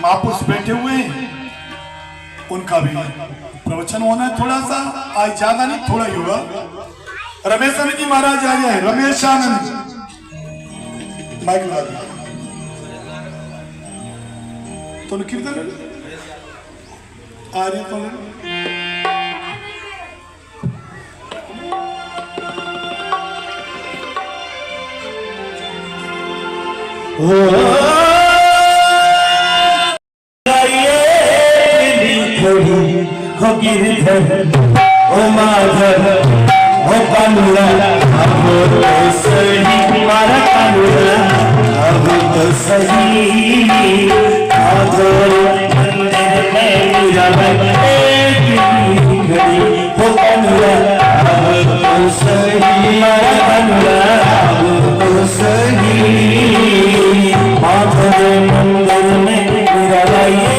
महापुरुष बैठे हुए हैं, उनका भी प्रवचन होना है थोड़ा सा, आज ज्यादा नहीं थोड़ा ही होगा। रमेशानंद जी महाराज आ जाए, रमेशानंद माइक लगा दो। तो कीर्तन आ रही तो गिरधर ओ माधव ओ कानुड़ा अब तो सही मारा कानुड़ा अब तो सही आधर मंदिर में मेरा बने घड़ी ओ कानुड़ा अब तो सही मारा कानुड़ा अब तो सही माधव मंदिर में मेरा घड़ी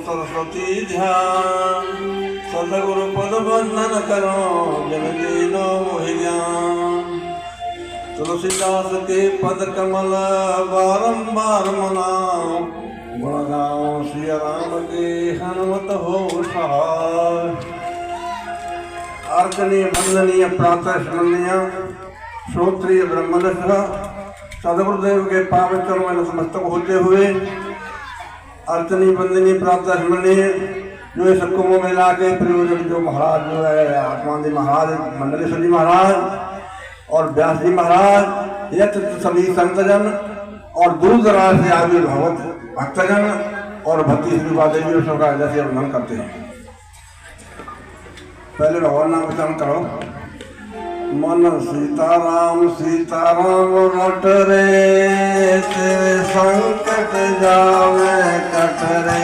सरस्वती ध्यान सदगुरु पद बंधन करो जन दीनो मोहि ज्ञान तुलसीदास के पद कमल बारंबार मनाओ गुण गाओ श्री राम के हनुमत हो सहाय। अर्चनीय वंदनीय प्रातः स्मरणीय श्रोत्रिय ब्रह्मदर्श सदगुरुदेव के पावन चरणों में नतमस्तक होते हुए अर्चनी वंदनी प्राप्त स्मरणीय जो इस कुंभ मेला के प्रयोजक जो महाराज जो है आत्मानंद महाराज, मंडलेश्वर जी महाराज और व्यास जी महाराज, यत्र सभी संतजन और दूर दराज से आगे भक्तजन और भक्ति श्री देवी सबका जैसे वंदन करते हैं। पहले भगवान नाम उच्चारण करो। मन सीताराम सीताराम रट रे तेरे संकट जावे कट रे।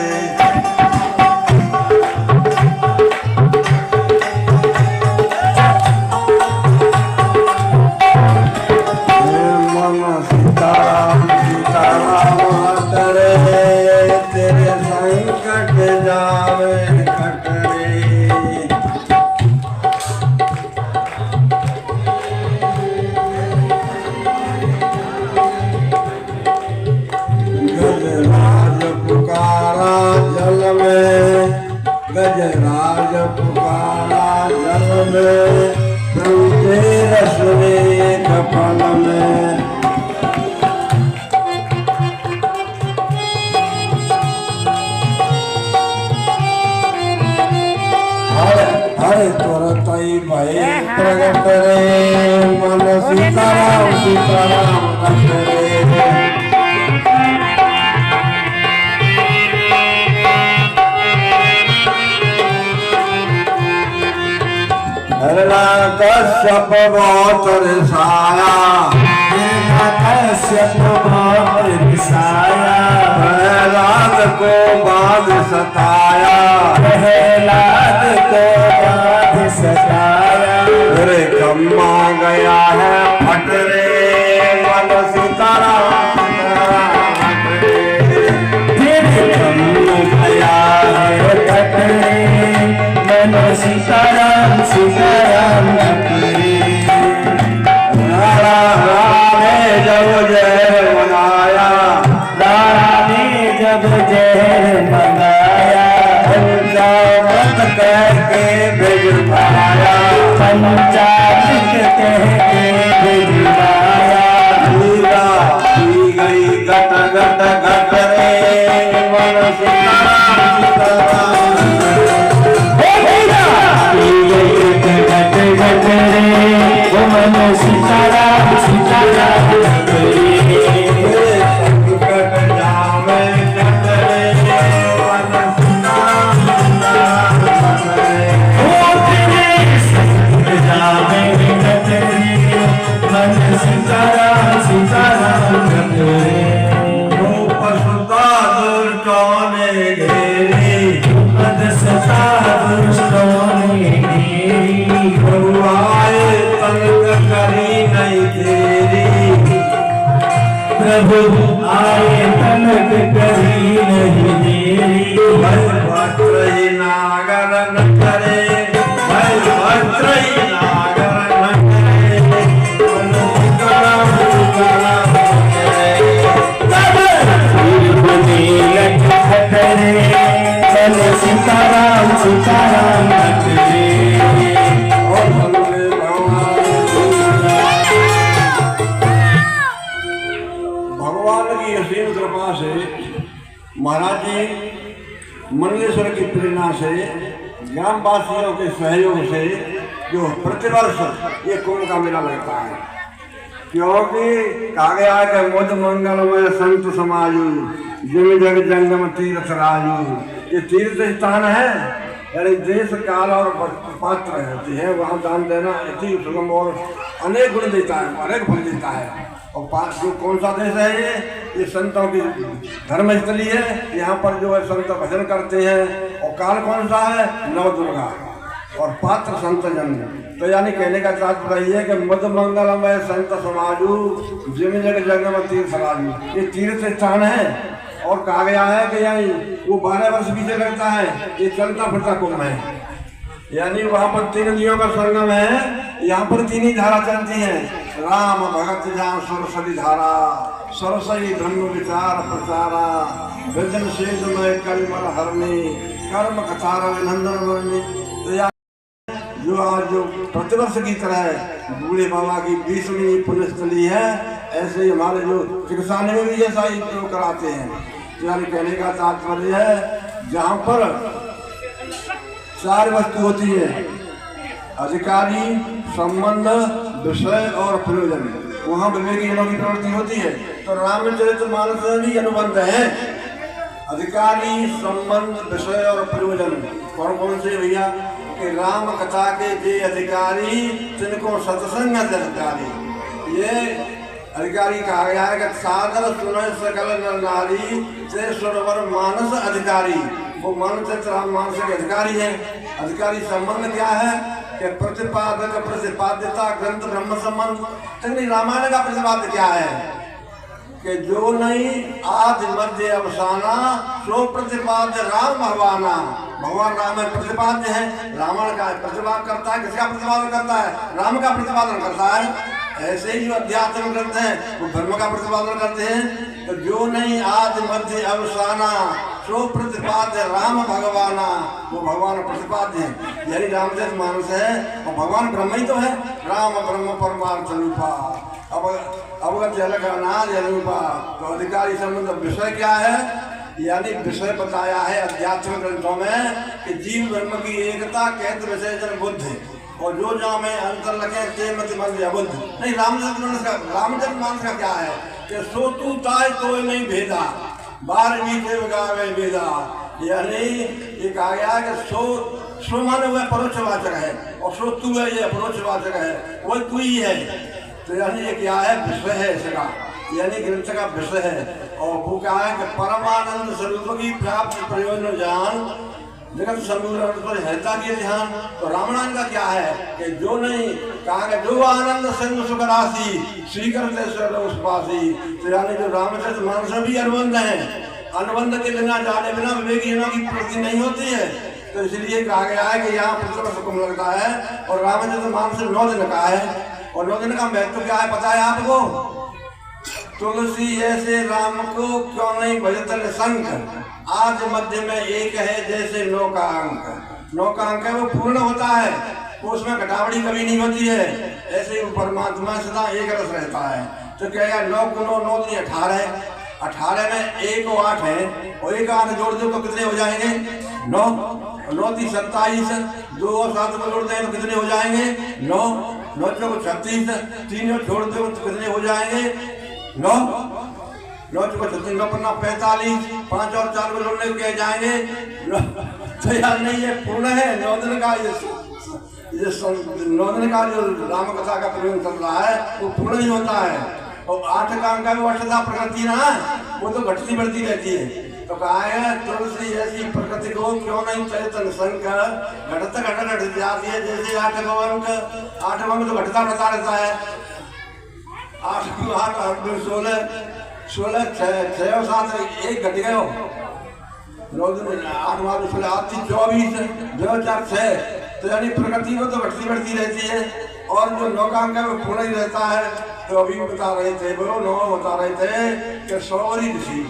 मन सीताराम सीताराम रट रे तेरे संकट जावे कट रे। गजराज पुकारा जल में प्रभु तेरा सुने कफन में। हरे तुरंत ही भय प्रगट रे मन सीताराम सीताराम रट रे। कश्यप बहुत रिसाया कश्यप बहुत रिसाया प्रहलाद को बाद सताया प्रहलाद को बाद सताया। अरे कम्मा गया है फट रे मन सीताराम फिर कम्मा गया है फट रे मन सीताराम सीताराम जब जय मनाया राम ने जब जय मनाया पंचामृत कह के भिजवाया पंचामृत कह के भिजवाया। प्रभु आए तनक करी नहीं तेरी, प्रभु आए तनक करी नहीं तेरी। भद्र ही नागर न करे, भद्र ही नागर न करे, सीताराम सीताराम भगवान की असीम कृपा से, महाराज जी मंडलेश्वर की प्रेरणा से, ग्रामवासियों के सहयोग से जो प्रतिवर्ष ये कुंभ का मेला लगता है, क्योंकि कहा गया है कि मुद मंगलमय संत समाजू, जिम जग जंगम तीर्थ राजू। ये तीर्थ स्थान है, यानी देश काल और पात्र है, वहाँ दान देना इतनी सुगम और अनेक गुण देता है, अनेक फल देता है। और जो कौन सा देश है ये संतों की धर्मस्थली है। यहाँ पर जो है संत भजन करते हैं। और काल कौन सा है? नव दुर्गा। और पात्र संत जन। तो यानी कहने का तात्पर्य है कि मद मंगलमय संत समाजू, जिम जग जंगम तीर्थ राजू। ये तीर्थ स्थान है। और कहा गया है कि यही वो 12 वर्ष पीछे लगता है, ये चलता फिरता कुंभ है। यानी वहाँ पर 3 नदियों का संगम है। यहाँ पर 3 ही धारा चलती हैं, राम भगत जहाँ सरस्वती धारा, सरस्वती ब्रह्म विचार प्रचारा, व्यजन शेषमय कलिमल हरणी, कर्म कथार अभिनंदन वर्णी। तो जो आज जो प्रतिवर्ष की तरह बूढ़े बाबा की 20वीं पुण्यस्थली है, ऐसे ही हमारे जो चिकित्सा में भी ऐसा ही प्रयोग कराते हैं। यानी कहने का तात्पर्य है जहाँ पर 4 वस्तु होती है, अधिकारी, संबंध, विषय और प्रयोजन, वहाँ विवेकी जनों की प्रवृत्ति होती है। तो रामचरितमानस में भी अनुबंध है, अधिकारी, संबंध, विषय और प्रयोजन। कौन कौन से भैया? कि राम कथा के जे अधिकारी, तिनको सत्संग अधिकारी। ये अधिकारी कहा गया है कि सादर सुनय सकल नर नारी, से सुरवर मानस अधिकारी। वो मानस राम मानस के अधिकारी है। अधिकारी संबंध क्या है? कि प्रतिपादक प्रतिपाद्यता ग्रंथ ब्रह्म संबंध। तो रामायण का प्रतिपाद्य क्या है? कि जो नहीं आदि मध्य अवसाना, सो प्रतिपाद्य राम भगवाना। भगवान राम है प्रतिपाद्य है। रावण का प्रतिपादन करता है, किसका प्रतिपादन करता है? राम का प्रतिपादन करता है। ऐसे ही जो अध्यात्म ग्रंथ हैं वो धर्म का प्रतिपादन करते हैं। तो जो नहीं आदि मध्य अवसाना, सो प्रतिपाद्य राम भगवाना। वो भगवान प्रतिपाद्य है, यही रामचरितमानस है। और भगवान ब्रह्म ही तो है, राम ब्रह्म परमार्थ रूपा। अवगत जलक अनाद रूपा। तो अधिकारी संबंध विषय क्या है? यानी विषय बताया है अध्यात्म ग्रंथों में कि जीव ब्रह्म की एकता, कहते विषय जन बुद्ध। और जो जहाँ में अंतर लगे ते मत मन अबुद्ध। नहीं, रामचरितमानस का क्या है? कि सो तू ताय तो नहीं भेदा, 12वीं के गावे वेदा। यानी ये कहा गया कि सो माने हुआ परोक्षवाचक है, और सो तू है ये अपरोक्षवाचक है, वो तू ही है। तो यानी ये क्या है? विषय है इसका, यानी ग्रंथ का विषय है। और वो क्या है कि परमानंद स्वरूप की प्राप्त प्रयोजन जान, जगत समूह पर रहता के ध्यान। तो रामायण का क्या है? कि जो नहीं कहा कि जो आनंद संग सुख राशि, श्री करते सर्वपासी। तो यानी जो रामचरितमानस में भी अनुबंध है, अनुबंध के बिना जाने बिना विवेकी जनों की प्रवृत्ति नहीं होती है। तो इसलिए कहा गया है कि यहाँ प्रतिवर्ष कुंभ लगता है। और रामचरितमानस 9 दिन का है। और 9 दिन का महत्व क्या है पता है आपको? तुलसी ऐसे राम को क्यों नहीं भजतल संख, आज मध्य में एक है जैसे 9 का अंक। 9 का अंक है वो पूर्ण होता है, वो उसमें घटावड़ी कभी नहीं होती है। ऐसे ही परमात्मा सदा एक रस रहता है। तो क्या 9 को 9 दिन 18, 18 में 1 और 8 है, और 1 8 जोड़ दो तो कितने हो जाएंगे? 9। 9 3 27, 2 और 7 को जोड़ दें तो कितने हो जाएंगे? 9। 9 को 36, 3 छोड़ दो तो कितने हो जाएंगे? 9। 9 को 36, 9 पर 45, 5 और 4 को जोड़ने के जाएंगे 9। तो यार नहीं, ये पूर्ण है 9 दिन का। ये 9 दिन का जो राम कथा का प्रयोग चल रहा है वो पूर्ण ही होता है। और 8 का अंक वो अष्टधा प्रकृति ना, वो तो घटती बढ़ती रहती है। तो कहा है तुलसी ऐसी प्रकृति को क्यों नहीं चेतन संकर, घटता घट घट जाती है जैसे आठ भवन तो घटता बढ़ता रहता है। 8 8 16 16 6 और 7 एक घट गए 9 दिन 8 बार 16 8 24 2 4 6 तो यानी प्रकृति में तो घटती बढ़ती रहती है और जो नौकांक है वो पूर्ण ही रहता है। तो अभी बता रहे थे वो 9 बता रहे थे कि सौरी ऋषि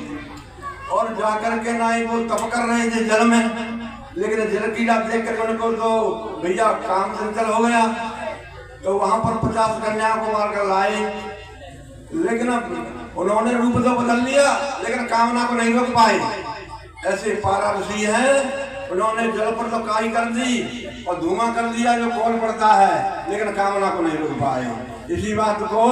और जाकर के ना ही वो तप कर रहे थे जल में, लेकिन जल कीड़ा देख कर उनको तो भैया काम चंचल हो गया। तो वहां पर 50 कन्याओं को मार कर लाए, लेकिन उन्होंने रूप तो बदल लिया लेकिन कामना को नहीं रोक पाए। ऐसे पारा ऋषि है, उन्होंने जल पर तो काई कर दी और धुआं कर दिया जो कौन पड़ता है, लेकिन कामना को नहीं रोक पाए। इसी बात को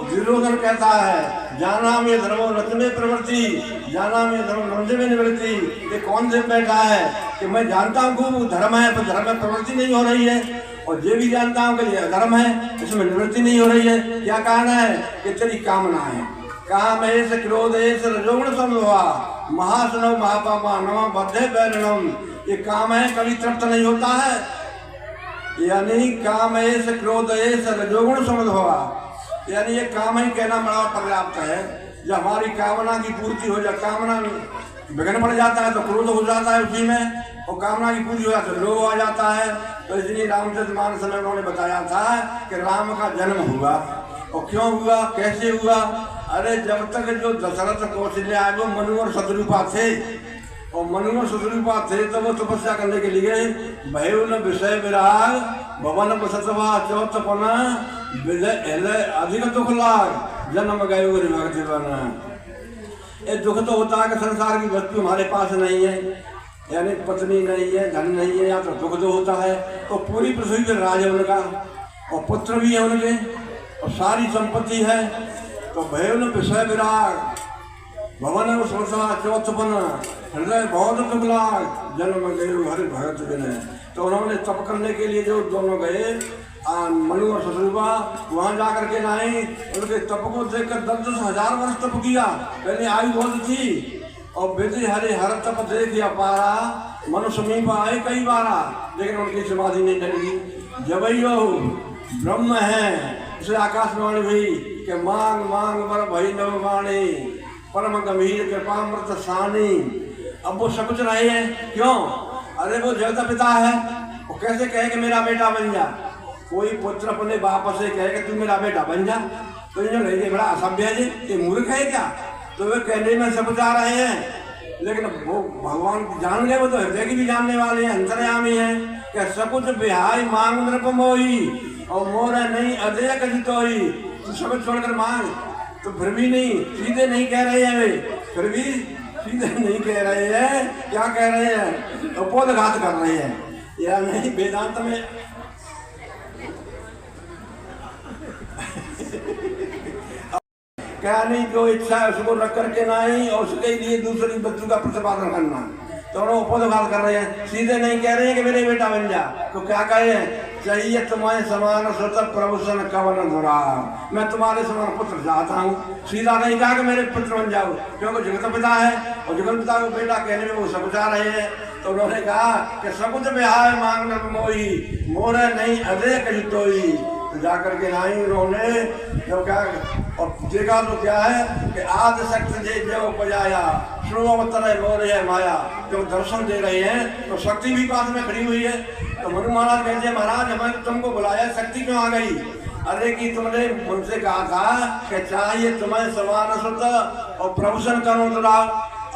दुर्योधन कहता है, जाना में धर्मो रथ में प्रवृत्ति, जाना में धर्म नंदे में निवृत्ति। ये कौन से बैठा है कि मैं जानता हूँ धर्म है पर धर्म में प्रवृत्ति नहीं हो रही है, और ये भी जानता हूँ कि ये अधर्म है इसमें निवृत्ति नहीं हो रही है। क्या कारण है कि तेरी कामना है। काम ऐसे क्रोध ऐसे रजोगुण समझवा महासनव महापापा नव बद्धे बैरणम। ये काम है कभी तृप्त नहीं होता है, यानी काम ऐसे क्रोध ऐसे रजोगुण समझवा, यानी ये काम ही कहना बड़ा पर्याप्त है। जब हमारी कामना की पूर्ति हो जाए, कामना विघ्न पड़ जाता है तो क्रोध हो जाता है उसी में, और कामना की पूर्ति हो जाती है लोभ आ जाता है। तो इसलिए रामचरितमानस में उन्होंने बताया था कि राम का जन्म हुआ और क्यों हुआ कैसे हुआ। अरे जब तक जो दशरथ कौशल्या वो मनु और शत्रुपा थे, और मनु और शत्रुपा थे तो वो तपस्या करने के लिए भयन विषय विराग भवन बसतवा चौथपना अधिक दुख लाग जन्म गए भक्ति बना। ये दुख तो होता है कि संसार की वस्तु हमारे पास नहीं है, यानी पत्नी नहीं है, धन नहीं है, या तो दुख तो होता है। तो पूरी पृथ्वी पर राज है उनका और पुत्र भी है उनके और सारी संपत्ति है। तो भयन विषय विराग भवन चौथपन हृदय बहुत दुख लाग जन्म गए हरि भगत बिना। तो उन्होंने तप करने के लिए जो दोनों गए मनु और शत्रुपा, वहां जाकर के लाए, उनके तप को देखकर 10-10 हजार वर्ष तप किया। पहले आयु बहुत थी और विधि हरे हर तप देख या पारा मनु समीप आए कई बारा, लेकिन उनकी समाधि नहीं टली। जब ब्रह्म है उसे आकाशवाणी हुई कि मांग मांग बर भई नववाणी परम गंभीर कृपामृत सानी। अब वो सब कुछ रहे हैं क्यों? अरे वो जगत पिता है, वो कैसे कहे कि मेरा बेटा बन जा। कोई पुत्र अपने बाप से कहे कि तू मेरा बेटा बन जा, तो ये नहीं बड़ा असभ्य है जी, ये मूर्ख है क्या? तो वे कहने में सब कुछ आ रहे हैं, लेकिन वो भगवान जान गए, वो तो हृदय की भी जानने वाले हैं, अंतर्यामी हैं। कि सब कुछ बिहाई मांग नृप मोही और मोर नहीं अधेय कजितोई। तू सब कुछ छोड़कर मांग, तो फिर भी नहीं, सीधे नहीं कह रहे हैं वे, फिर भी सीधे नहीं कह रहे हैं। क्या कह रहे हैं? उपोदघात कर रहे हैं। या नहीं वेदांत में क्या नहीं, जो इच्छा है उसको रख करके नहीं और उसके लिए दूसरी वस्तु का प्रतिपादन करना। तो उपोदघात कर रहे हैं, सीधे नहीं कह रहे हैं कि मेरे बेटा बन जा। तो क्या कहे हैं? चाहिए तुम्हारे समान सुत प्रभुषण कवन धुरा, मैं तुम्हारे समान पुत्र चाहता हूँ। सीधा नहीं कहा कि मेरे पुत्र बन जाओ, क्योंकि जगत पिता है और जगत पिता को बेटा कहने में वो सब चाह रहे हैं। तो उन्होंने कहा कि सब कुछ बिहार मांग मोही मोर नहीं अधे कही। तो जाकर के नहीं उन्होंने जब क्या और देखा तो क्या है कि आदि शक्ति जो बजाया श्रोवतर मोर है माया। जो दर्शन दे रहे हैं तो शक्ति भी पास में खड़ी हुई है। तो मनु महाराज कहते हैं, महाराज हमें तुमको बुलाया, शक्ति क्यों आ गई? अरे कि तुमने मुझसे कहा था कि चाहिए तुम्हें समान सुत और प्रभुषण करो तो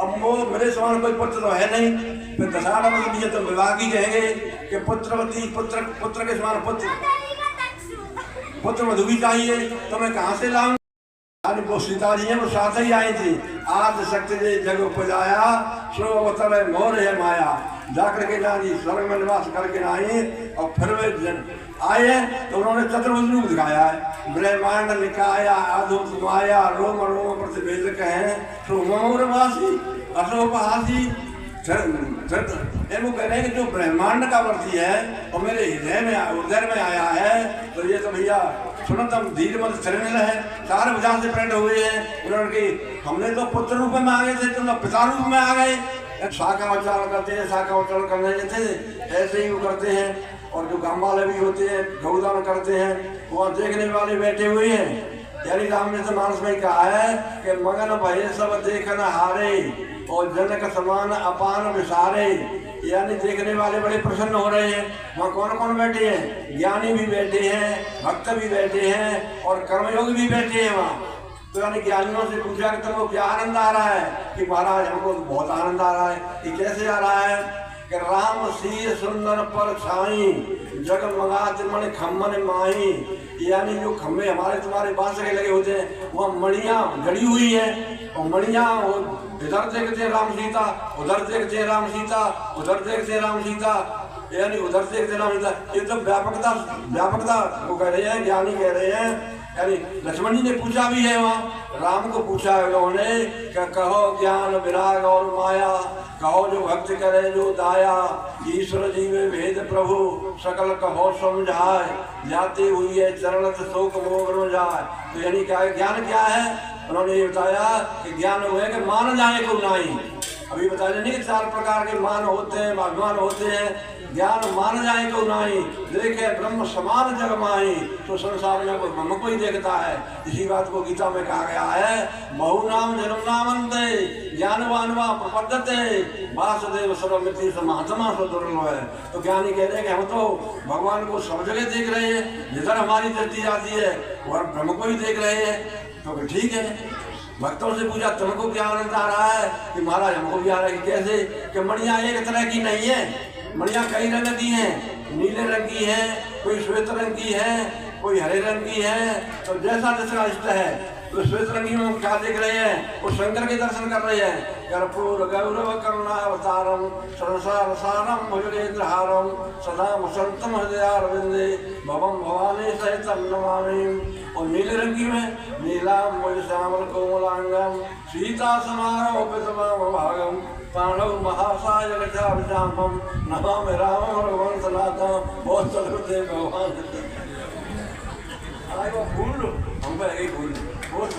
अब वो मेरे समान कोई पुत्र तो है नहीं। फिर दशहरा में तो विवाह की कहेंगे कि पुत्रवती पुत्र के समान पुत्र मधु भी चाहिए, तो मैं कहाँ से लाऊं? वो सीता जी है वो साथ ही आई थी। आज शक्ति ने जग उपजाया श्रोवतर मोर है माया। जाकर के नानी स्वर्ग में निवास करके आई और फिर वे आए तो उन्होंने चतुर्भुज रूप दिखाया है। ब्रह्मांड निकाया अद्भुत माया रोम रोम प्रतिवेदक है सोमवासी अशोपहासी। वो कह रहे हैं कि जो ब्रह्मांड का वर्ती है और मेरे हृदय में आया है, तो ये तो भैया तुरंत हम धीरे मत चलने लगे, सारे बाजार से प्रकट हुए हैं। उन्होंने कही हमने तो पुत्र रूप में आ गए थे, तुम तो पिता रूप में आ गए। शाखा उच्चारण करते हैं, शाखा उच्चारण करने थे ऐसे ही वो करते हैं। और जो गांव वाले भी होते हैं गौदान करते हैं, वहाँ देखने वाले बैठे हुए हैं। यानी राम ने तो मानस में कहा है कि मगन भय सब देखन हारे और जनक समान अपान विसारे। यानी देखने वाले बड़े प्रसन्न हो रहे हैं। वहाँ कौन कौन बैठे हैं? ज्ञानी भी बैठे हैं, भक्त भी बैठे हैं और कर्मयोगी भी बैठे हैं वहाँ। तो यानी ज्ञानियों से पूछा कि तुमको क्या आनंद आ रहा है? कि महाराज हमको बहुत आनंद आ रहा है। कि कैसे आ रहा है? कि राम सी सुंदर पर छाई जगमगात मणि खम्मन माही। यानी जो खम्भे हमारे तुम्हारे बांस के लगे होते हैं, वह मणियाँ जड़ी हुई हैं। और मणियाँ इधर देखते हैं राम सीता, उधर देखते हैं राम सीता, उधर देखते हैं राम सीता, यानी उधर देखते राम सीता। ये तो व्यापकता वो कह रहे हैं, ज्ञानी कह रहे हैं। यानी लक्ष्मण जी ने पूछा भी है वहाँ, राम को पूछा है उन्होंने कि कहो ज्ञान विराग और माया, कहो जो भक्त करे जो दाया, ईश्वर जी में भेद प्रभु सकल कहो समझाए, जाते हुई है चरणत शोक मोग न जाए। तो यानी क्या है, ज्ञान क्या है? उन्होंने ये बताया कि ज्ञान वो है कि मान जाए को नहीं। अभी बताया नहीं कि 4 प्रकार के मान होते हैं, भगवान होते हैं। ज्ञान मान जाए तो नहीं, देखे ब्रह्म समान जग माही, तो संसार में कोई ब्रह्म को ही देखता है। इसी बात को गीता में कहा गया है, बहु नाम जन्म नामंते ज्ञानवानवा प्रपद्यते वासुदेव सर्वमिति महात्मा सो दुर्लभ है। तो ज्ञानी कह रहे हैं कि हम तो भगवान को सब जगह देख रहे हैं, जिधर हमारी दृष्टि जाती है वह ब्रह्म को ही देख रहे हैं। तो ठीक है। भक्तों से पूछा तुमको क्या आनंद आ रहा है? कि महाराज हमको भी आ रहा है। कि कैसे? कि मणियाँ एक तरह की नहीं है, मणियाँ कई रंग की हैं। नीले रंग की है, कोई श्वेत रंग की है, कोई हरे रंग की है। तो जैसा जैसा इष्ट है। तो श्वेत रंगी में हम क्या देख रहे हैं? वो शंकर के दर्शन कर रहे हैं। कर्पूर गौरव करुणावतारम संसार सारम भुजगेंद्रहारम सदा वसंतम हृदयारविंदे भवम भवानी सहितम नमामि। और नीले रंगी में नीलाम श्यामल कोमलांगम सीता समारोह भागम पांडव महासाय लक्षाभिषामम नमामि रामम रघुवंशनाथम। बहुत चलते भगवान आए वो फूल हम पे फूल बहुत